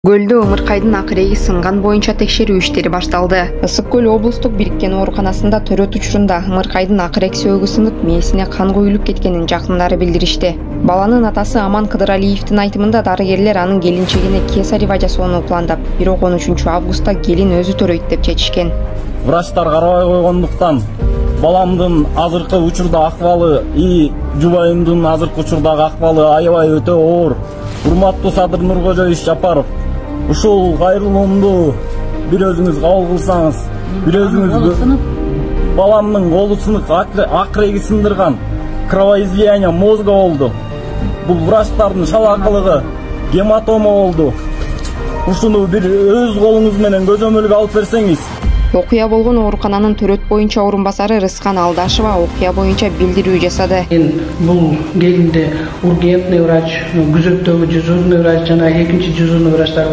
Көлдө ымыркайдын акыреги сынган боюнча текшерүү иштери башталды. Ысык көл облустук бириккен ооруканасында төрөт учурунда ымыркайдын акырек сөөгү сынып, мээсине кан куюлуп кеткенин жакындары билдиришти. Баланын атасы Аман Кыдыралиевдин айтымында дарыгерлер анын келинчегине кесарево жасоону пландап, бирок 13 августта келин өзү төрөйт деп чечишкен. Врачтар карабай койгондуктан баламдын азыркы учурда акыбалы жубайымдын азыркы учурдагы акыбалы аябай өтө оор. Урматтуу Садыр Нуркожоевич Жапаров, ушул кайрылуумду бир өзүңүз кабыл кылсаңыз, бир өзүңүз баламдын колу сынык, акыреги сындырган, кровоизлияние мозга болду. Бул врачтардын шалакылыгы, гематома болду. Ушуну бир өз колуңуз менен көзөмөлгө алып берсеңиз. Окуя болгон оорукананын төрөт боюнча орун басары Рыскан Алдашева окуя боюнча билдирүү жасады. Бул келинде ургентный врач, күзөттөгү дежурный врач жана экинчи дежурный врачтар